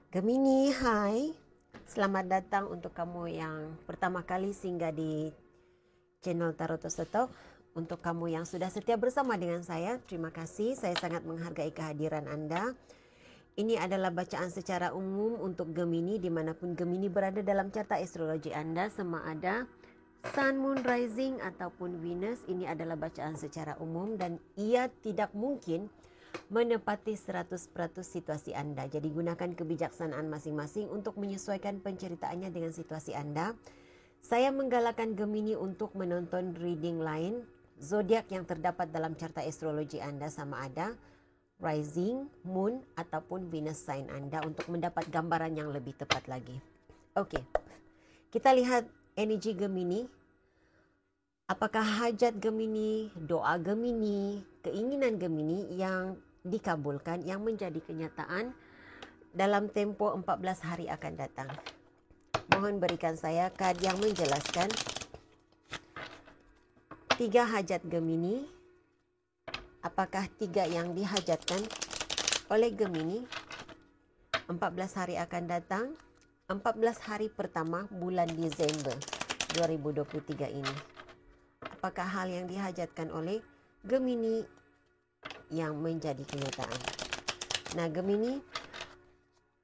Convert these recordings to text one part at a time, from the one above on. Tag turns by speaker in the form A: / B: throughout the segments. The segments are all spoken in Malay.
A: Gemini, hai. Selamat datang untuk kamu yang pertama kali singgah di channel Tarot Tostotok. Untuk kamu yang sudah setia bersama dengan saya, terima kasih. Saya sangat menghargai kehadiran Anda. Ini adalah bacaan secara umum untuk Gemini, dimanapun Gemini berada dalam carta astrologi Anda, sama ada Sun, Moon, Rising ataupun Venus. Ini adalah bacaan secara umum dan ia tidak mungkin menepati 100% situasi Anda. Jadi gunakan kebijaksanaan masing-masing untuk menyesuaikan penceritaannya dengan situasi Anda. Saya menggalakkan Gemini untuk menonton reading lain, zodiak yang terdapat dalam carta astrologi Anda sama ada Rising, Moon ataupun Venus sign Anda untuk mendapat gambaran yang lebih tepat lagi. Okey. Kita lihat energi Gemini. Apakah hajat Gemini, doa Gemini, keinginan Gemini yang dikabulkan, yang menjadi kenyataan dalam tempoh 14 hari akan datang. Mohon berikan saya kad yang menjelaskan 3 hajat Gemini. Apakah 3 yang dihajatkan oleh Gemini 14 hari akan datang, 14 hari pertama bulan Disember 2023 ini. Apakah hal yang dihajatkan oleh Gemini yang menjadi kenyataan? Nah, Gemini,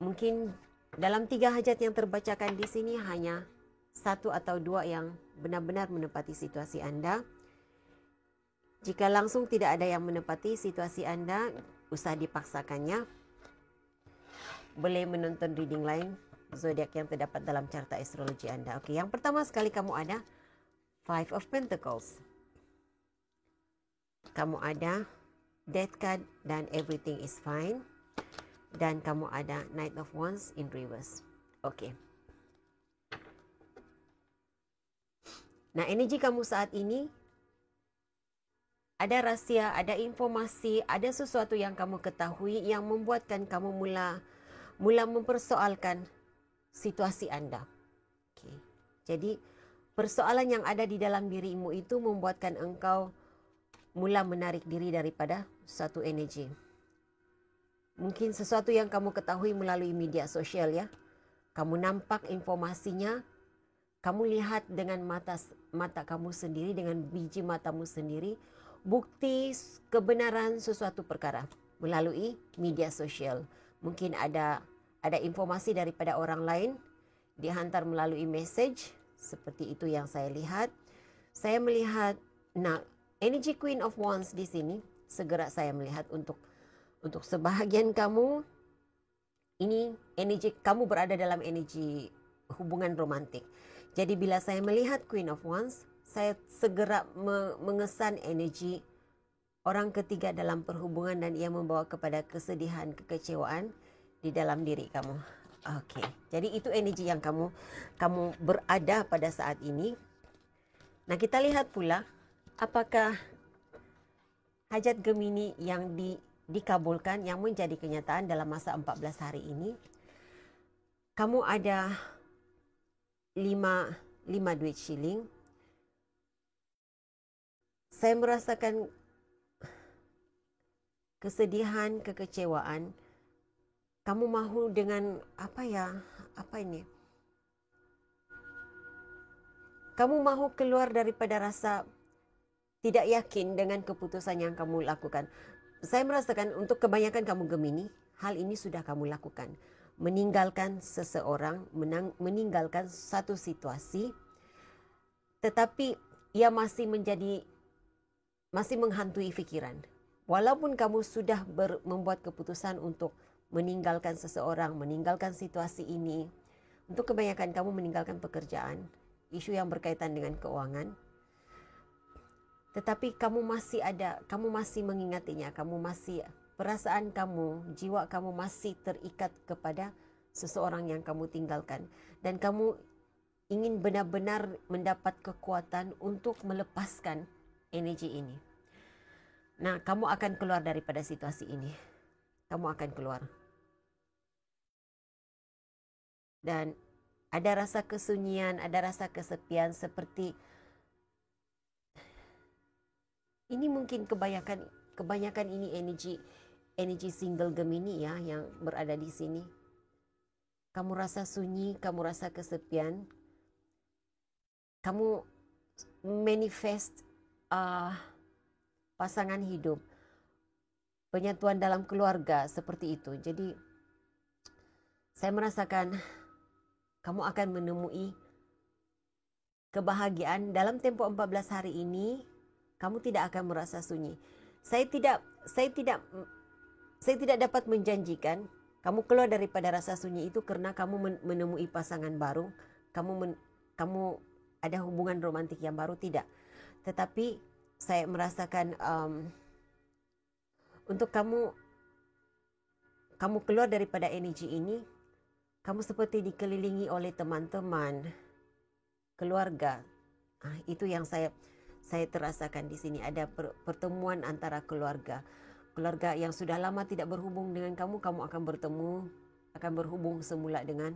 A: mungkin dalam 3 hajat yang terbacakan di sini hanya 1 atau 2 yang benar-benar menepati situasi Anda. Jika langsung tidak ada yang menepati situasi Anda, usah dipaksakannya. Boleh menonton reading lain, zodiak yang terdapat dalam carta astrologi Anda. Okey, yang pertama sekali kamu ada Five of Pentacles. Kamu ada Death card dan everything is fine. Dan kamu ada Knight of Wands in reverse. Okey. Nah, energi kamu saat ini ada rahsia, ada informasi, ada sesuatu yang kamu ketahui yang membuatkan kamu mula mempersoalkan situasi Anda. Okey. Jadi persoalan yang ada di dalam dirimu itu membuatkan engkau mula menarik diri daripada suatu energi. Mungkin sesuatu yang kamu ketahui melalui media sosial ya. Kamu nampak informasinya, kamu lihat dengan mata kamu sendiri, dengan biji matamu sendiri, bukti kebenaran sesuatu perkara melalui media sosial. Mungkin ada informasi daripada orang lain dihantar melalui message. Seperti itu yang saya lihat. Saya melihat, nah, energi Queen of Wands di sini, segera saya melihat untuk sebahagian kamu, ini energi kamu berada dalam energi hubungan romantik. Jadi bila saya melihat Queen of Wands, saya segera mengesan energi orang ketiga dalam perhubungan dan ia membawa kepada kesedihan, kekecewaan di dalam diri kamu. Okey, jadi itu energi yang kamu berada pada saat ini. Nah, kita lihat pula apakah hajat Gemini yang dikabulkan, yang menjadi kenyataan dalam masa 14 hari ini. Kamu ada 5 duit shilling. Saya merasakan kesedihan, kekecewaan. Kamu mahu dengan apa ini? Kamu mahu keluar daripada rasa tidak yakin dengan keputusan yang kamu lakukan. Saya merasakan untuk kebanyakan kamu Gemini, hal ini sudah kamu lakukan. Meninggalkan seseorang, meninggalkan satu situasi, tetapi ia masih menghantui fikiran. Walaupun kamu sudah membuat keputusan untuk meninggalkan seseorang, meninggalkan situasi ini, untuk kebanyakan kamu meninggalkan pekerjaan, isu yang berkaitan dengan keuangan, tetapi kamu masih mengingatinya, perasaan kamu, jiwa kamu masih terikat kepada seseorang yang kamu tinggalkan. Dan kamu ingin benar-benar mendapat kekuatan untuk melepaskan energi ini. Nah, kamu akan keluar daripada situasi ini. Kamu akan keluar. Dan ada rasa kesunyian, ada rasa kesepian seperti ini mungkin kebanyakan ini energi single Gemini ya yang berada di sini. kamu rasa sunyi, kamu rasa kesepian, kamu manifest pasangan hidup, penyatuan dalam keluarga seperti itu. Jadi saya merasakan kamu akan menemui kebahagiaan dalam tempo 14 hari ini. Kamu tidak akan merasa sunyi. Saya tidak dapat menjanjikan kamu keluar daripada rasa sunyi itu karena kamu menemui pasangan baru, kamu ada hubungan romantik yang baru, tidak. Tetapi saya merasakan untuk kamu keluar daripada energi ini, kamu seperti dikelilingi oleh teman-teman, keluarga. Itu yang saya terasakan di sini. Ada pertemuan antara keluarga yang sudah lama tidak berhubung dengan kamu akan bertemu, akan berhubung semula dengan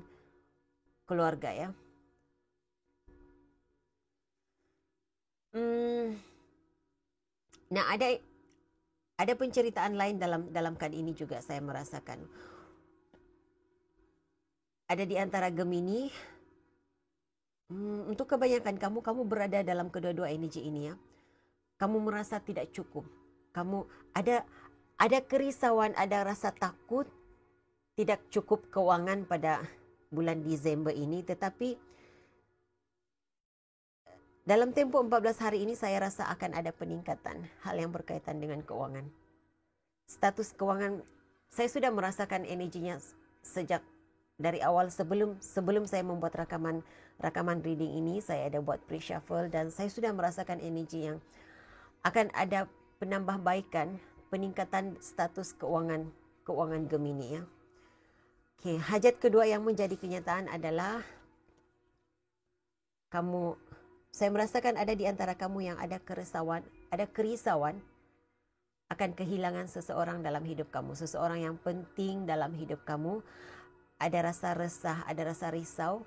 A: keluarga, ya. Nah, ada penceritaan lain dalam kad ini juga saya merasakan. Ada di antara Gemini. Untuk kebanyakan kamu berada dalam kedua-dua energi ini, ya. Kamu merasa tidak cukup. Kamu ada kerisauan, ada rasa takut tidak cukup keuangan pada bulan Desember ini, tetapi dalam tempo 14 hari ini saya rasa akan ada peningkatan hal yang berkaitan dengan keuangan. Status keuangan, saya sudah merasakan energinya sejak dari awal sebelum saya membuat rakaman reading ini. Saya ada buat pre-shuffle dan saya sudah merasakan energi yang akan ada penambahbaikan, peningkatan status keuangan Gemini, ya. Okey, hajat kedua yang menjadi kenyataan adalah saya merasakan ada di antara kamu yang ada kerisauan akan kehilangan seseorang dalam hidup kamu, seseorang yang penting dalam hidup kamu. Ada rasa resah, ada rasa risau.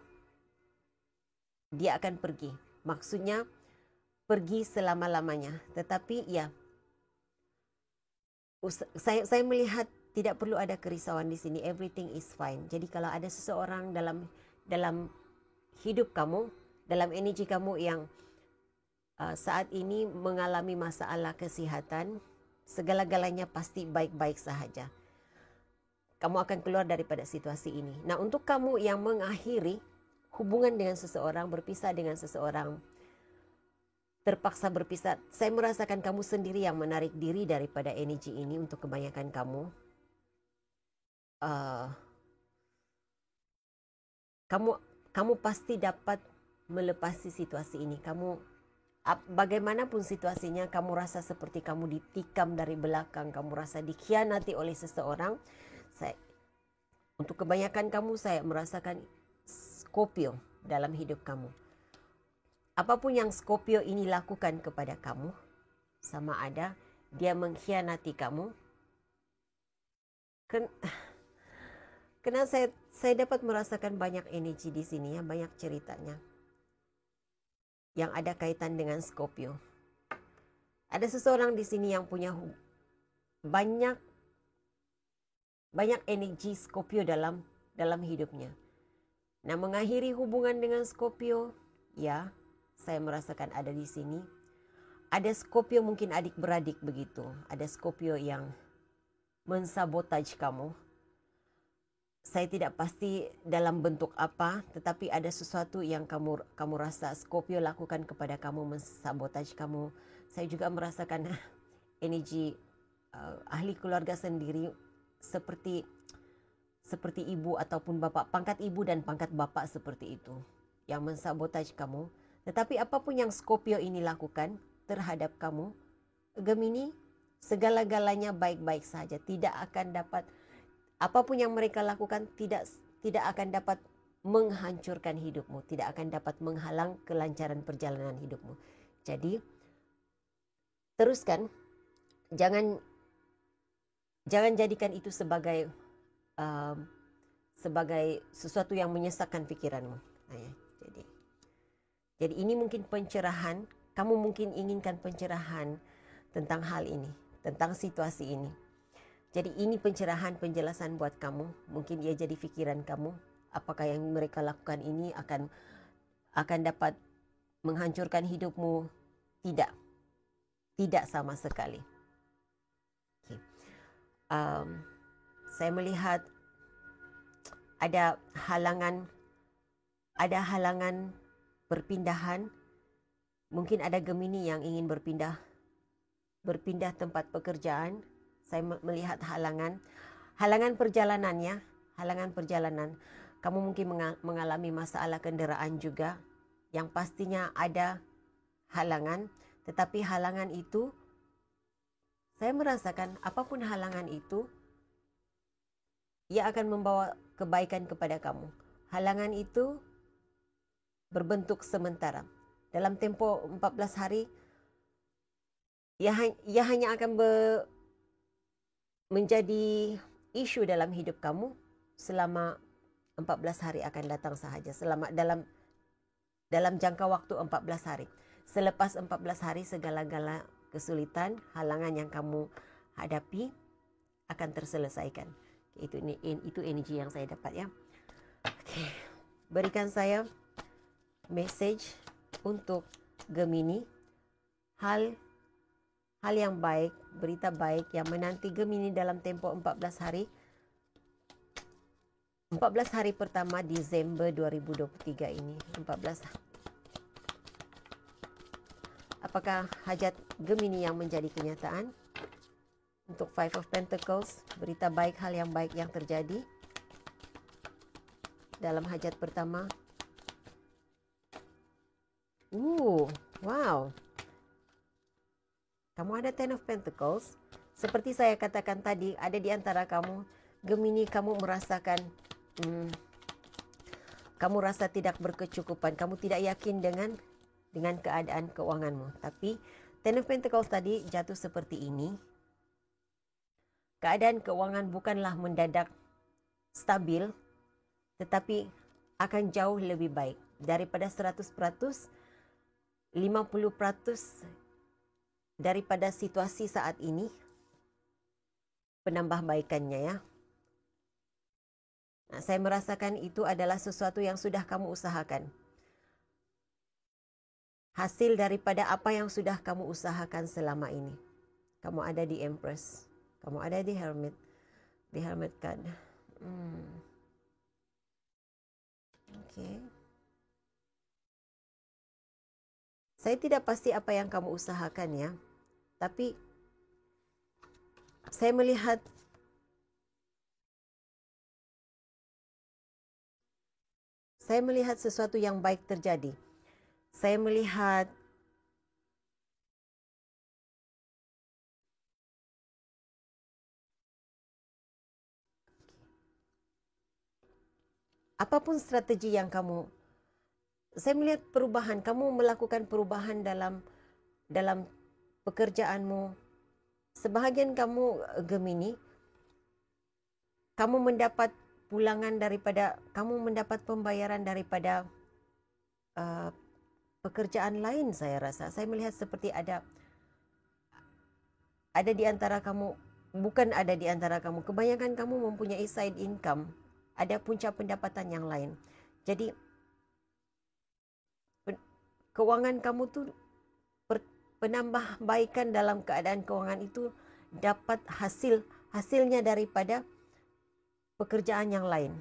A: Dia akan pergi. Maksudnya pergi selama-lamanya. Tetapi ya, saya melihat tidak perlu ada kerisauan di sini. Everything is fine. Jadi kalau ada seseorang dalam hidup kamu, dalam energi kamu yang saat ini mengalami masalah kesihatan, segala-galanya pasti baik-baik sahaja. Kamu akan keluar daripada situasi ini. Nah, untuk kamu yang mengakhiri hubungan dengan seseorang, berpisah dengan seseorang, terpaksa berpisah, saya merasakan kamu sendiri yang menarik diri daripada energi ini. Untuk kebanyakan kamu, kamu pasti dapat melepasi situasi ini. Bagaimanapun situasinya, kamu rasa seperti kamu ditikam dari belakang, kamu rasa dikhianati oleh seseorang. Untuk kebanyakan kamu, saya merasakan Scorpio dalam hidup kamu. Apapun yang Scorpio ini lakukan kepada kamu, sama ada dia mengkhianati kamu. Karena saya dapat merasakan banyak energi di sini, ya, banyak ceritanya yang ada kaitan dengan Scorpio. Ada seseorang di sini yang punya banyak energi Scorpio dalam hidupnya. Nah, mengakhiri hubungan dengan Scorpio, ya, saya merasakan ada di sini. Ada Scorpio mungkin adik-beradik begitu. Ada Scorpio yang mensabotaj kamu. Saya tidak pasti dalam bentuk apa, tetapi ada sesuatu yang kamu rasa Scorpio lakukan kepada kamu, mensabotaj kamu. Saya juga merasakan energi ahli keluarga sendiri, seperti ibu ataupun bapak, pangkat ibu dan pangkat bapak seperti itu, yang mensabotaj kamu. Tetapi apapun yang Scorpio ini lakukan terhadap kamu, Gemini, segala-galanya baik-baik saja. Tidak akan dapat, apapun yang mereka lakukan tidak akan dapat menghancurkan hidupmu, tidak akan dapat menghalang kelancaran perjalanan hidupmu. Jadi teruskan, jangan jadikan itu sebagai sesuatu yang menyesakkan pikiranmu. Jadi ini mungkin pencerahan. Kamu mungkin inginkan pencerahan tentang hal ini, tentang situasi ini. Jadi ini pencerahan, penjelasan buat kamu. Mungkin ia jadi pikiran kamu apakah yang mereka lakukan ini akan dapat menghancurkan hidupmu? Tidak, tidak sama sekali. Okay. Saya melihat ada halangan perpindahan. Mungkin ada Gemini yang ingin berpindah tempat pekerjaan. Saya melihat halangan perjalanannya, halangan perjalanan. Kamu mungkin mengalami masalah kenderaan juga, yang pastinya ada halangan, tetapi halangan itu, saya merasakan apapun halangan itu, ia akan membawa kebaikan kepada kamu. Halangan itu berbentuk sementara. Dalam tempoh 14 hari, ia hanya akan menjadi isu dalam hidup kamu selama 14 hari akan datang sahaja. Selama dalam jangka waktu 14 hari. Selepas 14 hari, segala-gala kesulitan, halangan yang kamu hadapi akan terselesaikan. Itu energi yang saya dapat, ya. Okay. Berikan saya message untuk Gemini, hal yang baik, berita baik yang menanti Gemini dalam tempoh 14 hari. 14 hari pertama Disember 2023 ini. 14. Apakah hajat Gemini yang menjadi kenyataan? Untuk Five of Pentacles, berita baik, hal yang baik yang terjadi dalam hajat pertama. Wow. Kamu ada Ten of Pentacles. Seperti saya katakan tadi, ada di antara kamu, Gemini, kamu merasakan, kamu rasa tidak berkecukupan. Kamu tidak yakin dengan keadaan keuanganmu. Tapi Ten of Pentacles tadi jatuh seperti ini. Keadaan keuangan bukanlah mendadak stabil, tetapi akan jauh lebih baik. Daripada 100%, 50% daripada situasi saat ini, penambahbaikannya, ya. Nah, saya merasakan itu adalah sesuatu yang sudah kamu usahakan. Hasil daripada apa yang sudah kamu usahakan selama ini. Kamu ada di Empress. Kamu ada di Hermit. Di Hermit card. Okay. Saya tidak pasti apa yang kamu usahakan, ya. Tapi saya melihat sesuatu yang baik terjadi. Saya melihat apapun strategi yang saya melihat perubahan. Kamu melakukan perubahan dalam pekerjaanmu. Sebahagian kamu, Gemini, kamu mendapat kamu mendapat pembayaran daripada pekerjaan lain, saya rasa. Saya melihat seperti ada di antara kamu, bukan ada di antara kamu. Kebanyakan kamu mempunyai side income. Ada punca pendapatan yang lain. Jadi, keuangan kamu tuh, penambahbaikan dalam keadaan keuangan itu dapat hasilnya daripada pekerjaan yang lain.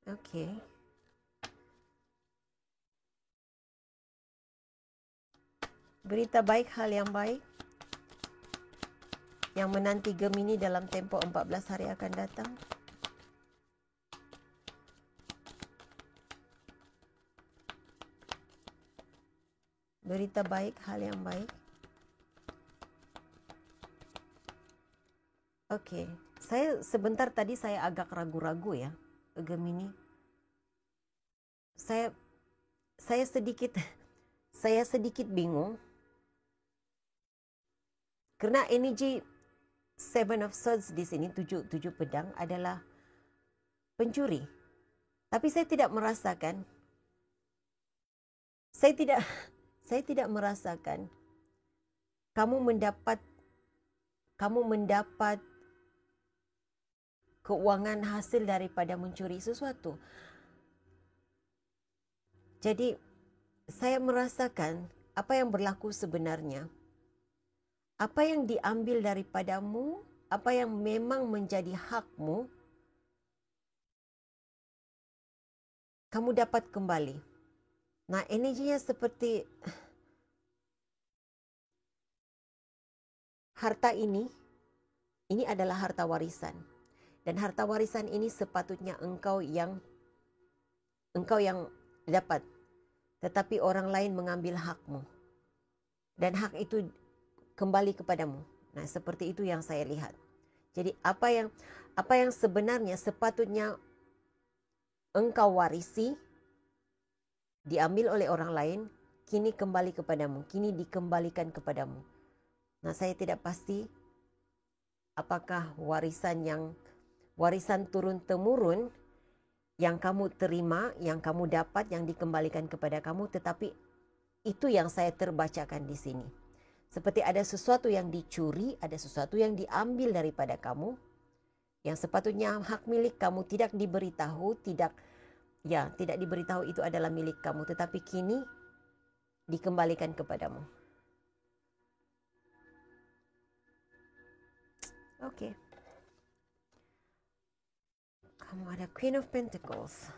A: Oke. Berita baik, hal yang baik yang menanti Gemini dalam tempoh 14 hari akan datang. Berita baik, hal yang baik. Oke. Sebentar tadi saya agak ragu-ragu, ya, Gemini. Saya sedikit bingung karena energi Seven of Swords di sini, tujuh pedang adalah pencuri. Tapi saya tidak merasakan, saya tidak merasakan kamu mendapat keuangan hasil daripada mencuri sesuatu. Jadi saya merasakan apa yang berlaku sebenarnya. Apa yang diambil daripadamu, apa yang memang menjadi hakmu, kamu dapat kembali. Nah, energinya seperti harta ini adalah harta warisan. Dan harta warisan ini sepatutnya engkau yang dapat. Tetapi orang lain mengambil hakmu. Dan hak itu kembali kepadamu. Nah, seperti itu yang saya lihat. Jadi apa yang sebenarnya sepatutnya engkau warisi, diambil oleh orang lain, kini kembali kepadamu, kini dikembalikan kepadamu. Nah, saya tidak pasti apakah warisan turun-temurun yang kamu terima, yang kamu dapat, yang dikembalikan kepada kamu, tetapi itu yang saya terbacakan di sini. Seperti ada sesuatu yang dicuri, ada sesuatu yang diambil daripada kamu, yang sepatutnya hak milik kamu tidak diberitahu, tidak diberitahu itu adalah milik kamu, tetapi kini dikembalikan kepadamu. Oke. Kamu ada Queen of Pentacles.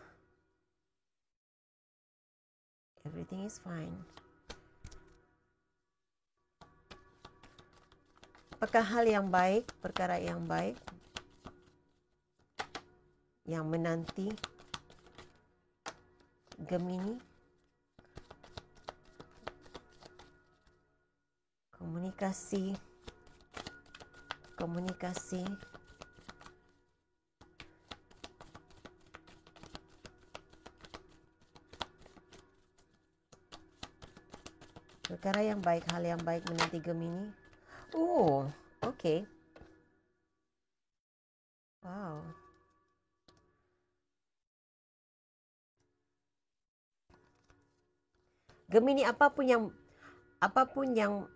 A: Everything is fine. Apakah hal yang baik, perkara yang baik, yang menanti Gemini? Komunikasi. Perkara yang baik, hal yang baik menanti Gemini. Oh, okay. Wow. Gemini, apapun yang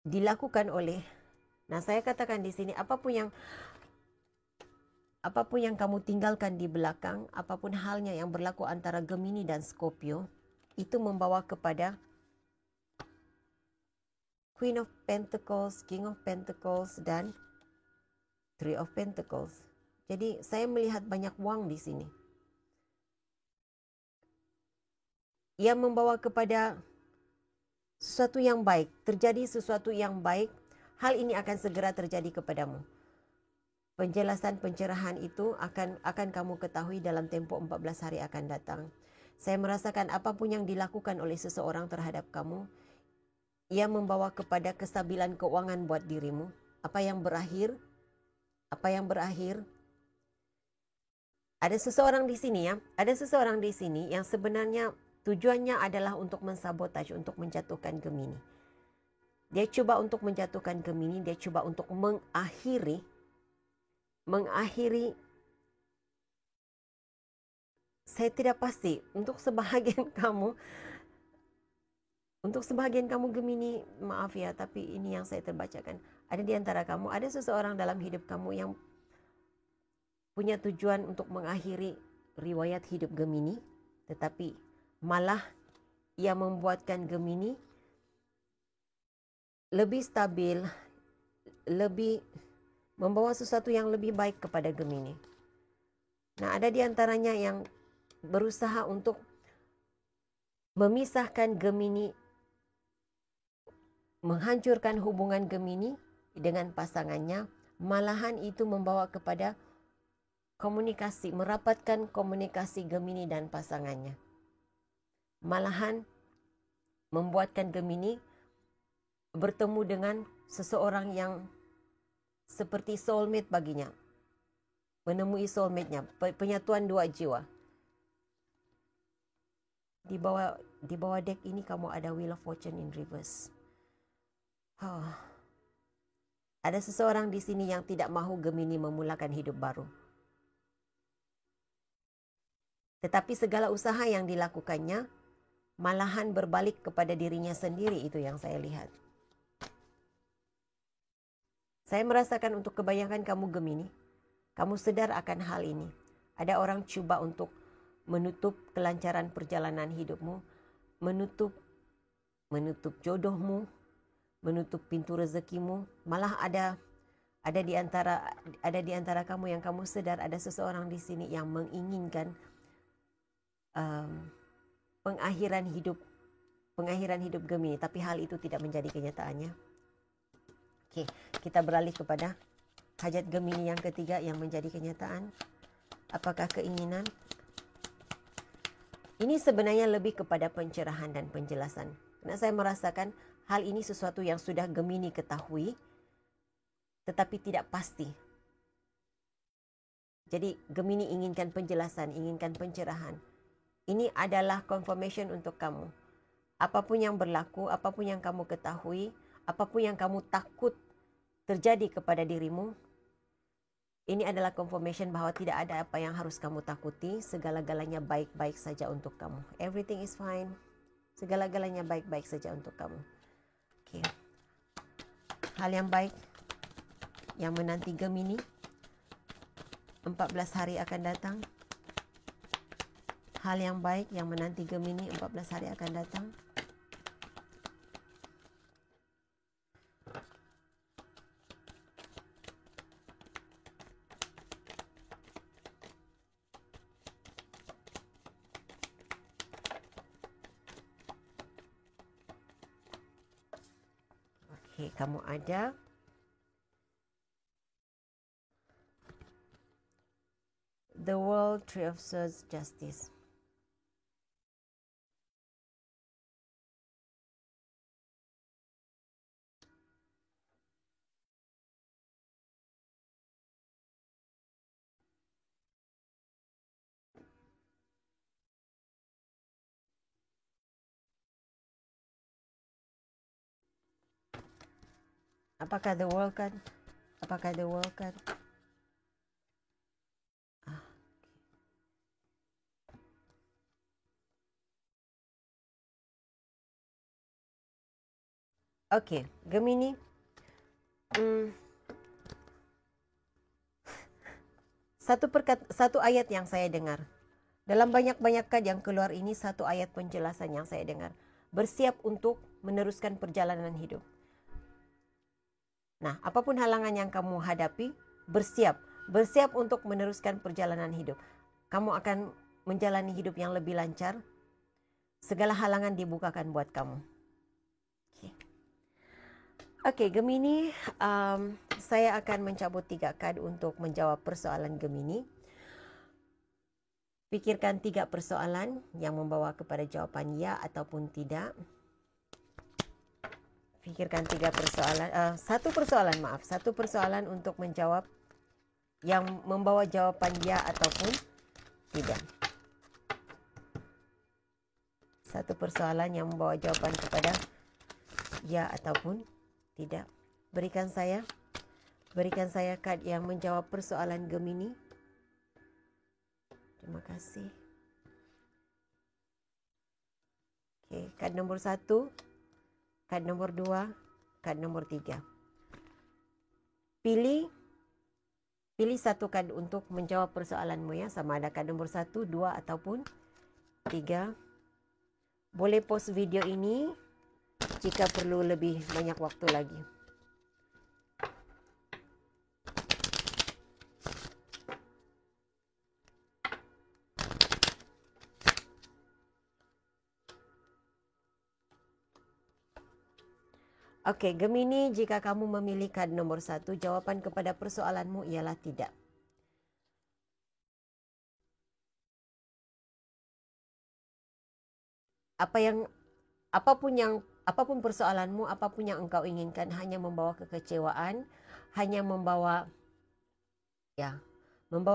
A: dilakukan oleh, nah saya katakan di sini, apapun yang kamu tinggalkan di belakang, apapun halnya yang berlaku antara Gemini dan Scorpio, itu membawa kepada Queen of Pentacles, King of Pentacles, dan Three of Pentacles. Jadi saya melihat banyak wang di sini. Ia membawa kepada sesuatu yang baik, terjadi sesuatu yang baik, hal ini akan segera terjadi kepadamu. Penjelasan pencerahan itu akan kamu ketahui dalam tempo 14 hari akan datang. Saya merasakan apapun yang dilakukan oleh seseorang terhadap kamu, ia membawa kepada kestabilan keuangan buat dirimu. Apa yang berakhir? Ada seseorang di sini yang sebenarnya tujuannya adalah untuk mensabotaj, untuk menjatuhkan Gemini. Dia coba untuk menjatuhkan Gemini, dia coba untuk mengakhiri saya tidak pasti untuk sebahagian kamu Gemini, maaf ya, tapi ini yang saya terbacakan. Ada di antara kamu, ada seseorang dalam hidup kamu yang punya tujuan untuk mengakhiri riwayat hidup Gemini, tetapi malah ia membuatkan Gemini lebih stabil, lebih membawa sesuatu yang lebih baik kepada Gemini. Nah, ada di antaranya yang berusaha untuk memisahkan Gemini, menghancurkan hubungan Gemini dengan pasangannya, malahan itu membawa kepada komunikasi, merapatkan komunikasi Gemini dan pasangannya. Malahan membuatkan Gemini bertemu dengan seseorang yang seperti soulmate baginya. Menemui soulmate-nya, penyatuan dua jiwa. Di bawah deck ini kamu ada Wheel of Fortune in reverse. Ada seseorang di sini yang tidak mahu Gemini memulakan hidup baru. Tetapi segala usaha yang dilakukannya malahan berbalik kepada dirinya sendiri, itu yang saya lihat. Saya merasakan untuk kebanyakan kamu Gemini, kamu sedar akan hal ini. Ada orang cuba untuk menutup kelancaran perjalanan hidupmu, menutup jodohmu, menutup pintu rezekimu. Malah ada di antara kamu yang kamu sedar ada seseorang di sini yang menginginkan pengakhiran hidup Gemini, tapi hal itu tidak menjadi kenyataannya. Oke, kita beralih kepada hajat Gemini yang ketiga yang menjadi kenyataan. Apakah keinginan? Ini sebenarnya lebih kepada pencerahan dan penjelasan. Karena saya merasakan hal ini sesuatu yang sudah Gemini ketahui, tetapi tidak pasti. Jadi Gemini inginkan penjelasan, inginkan pencerahan. Ini adalah confirmation untuk kamu. Apapun yang berlaku, apapun yang kamu ketahui, apapun yang kamu takut terjadi kepada dirimu, ini adalah confirmation bahwa tidak ada apa yang harus kamu takuti. Segala-galanya baik-baik saja untuk kamu. Everything is fine. Segala-galanya baik-baik saja untuk kamu. Oke. Hal yang baik yang menanti Gemini 14 hari akan datang. Hal yang baik yang menanti Gemini 14 hari akan datang. Oke, kamu ada The World, Three of Swords, Justice. Apakah the world card? Apakah the world card? Oke, Gemini. Satu ayat yang saya dengar. Dalam banyak-banyak kad yang keluar ini, satu ayat penjelasan yang saya dengar. Bersiap untuk meneruskan perjalanan hidup. Nah, apapun halangan yang kamu hadapi, bersiap. Bersiap untuk meneruskan perjalanan hidup. Kamu akan menjalani hidup yang lebih lancar. Segala halangan dibukakan buat kamu. Oke, Gemini, saya akan mencabut 3 kad untuk menjawab persoalan Gemini. Pikirkan 3 persoalan yang membawa kepada jawaban ya ataupun tidak. Pikirkan 3 persoalan, satu persoalan untuk menjawab yang membawa jawaban ya ataupun tidak. Satu persoalan yang membawa jawaban kepada ya ataupun tidak. Berikan saya kad yang menjawab persoalan Gemini. Terima kasih. Oke, kad nomor 1, kad nomor 2, kad nomor 3. Pilih satu kad untuk menjawab persoalanmu ya, sama ada kad nomor 1, 2 ataupun 3. Boleh pause video ini jika perlu lebih banyak waktu lagi. Oke, Gemini, jika kamu memilih kad nomor 1, jawaban kepada persoalanmu ialah tidak. Apapun persoalanmu, apapun yang engkau inginkan hanya membawa kekecewaan, hanya membawa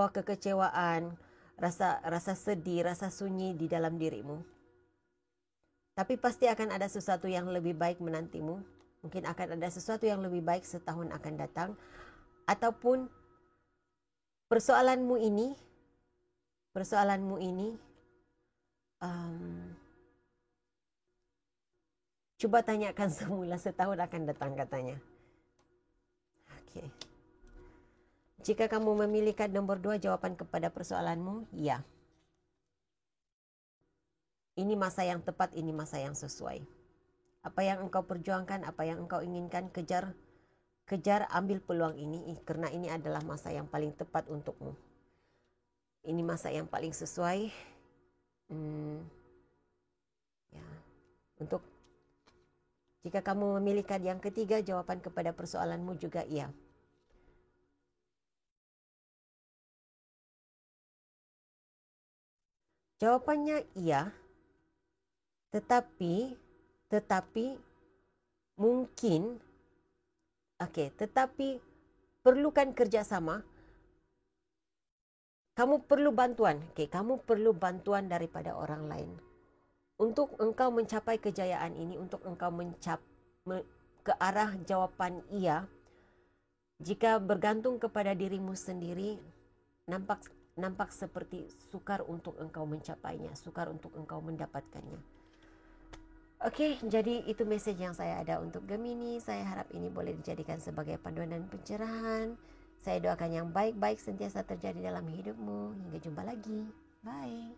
A: kekecewaan, rasa sedih, rasa sunyi di dalam dirimu. Tapi pasti akan ada sesuatu yang lebih baik menantimu. Mungkin akan ada sesuatu yang lebih baik setahun akan datang. Ataupun persoalanmu ini coba tanyakan semula setahun akan datang katanya. Okey. Jika kamu memilih kad nombor 2, jawapan kepada persoalanmu, ya. Ini masa yang tepat, ini masa yang sesuai. Apa yang engkau perjuangkan, apa yang engkau inginkan, kejar, ambil peluang ini, kerana ini adalah masa yang paling tepat untukmu. Ini masa yang paling sesuai. Ya. Untuk jika kamu memilih kad yang ketiga, jawapan kepada persoalanmu juga iya. Jawapannya iya, tetapi mungkin, tetapi perlukan kerjasama. Kamu perlu bantuan, kamu perlu bantuan daripada orang lain. Untuk engkau mencapai kejayaan ini, untuk engkau ke arah jawapan iya, jika bergantung kepada dirimu sendiri, nampak seperti sukar untuk engkau mencapainya, sukar untuk engkau mendapatkannya. Okey, jadi itu mesej yang saya ada untuk Gemini. Saya harap ini boleh dijadikan sebagai panduan dan pencerahan. Saya doakan yang baik-baik sentiasa terjadi dalam hidupmu. Hingga jumpa lagi. Bye.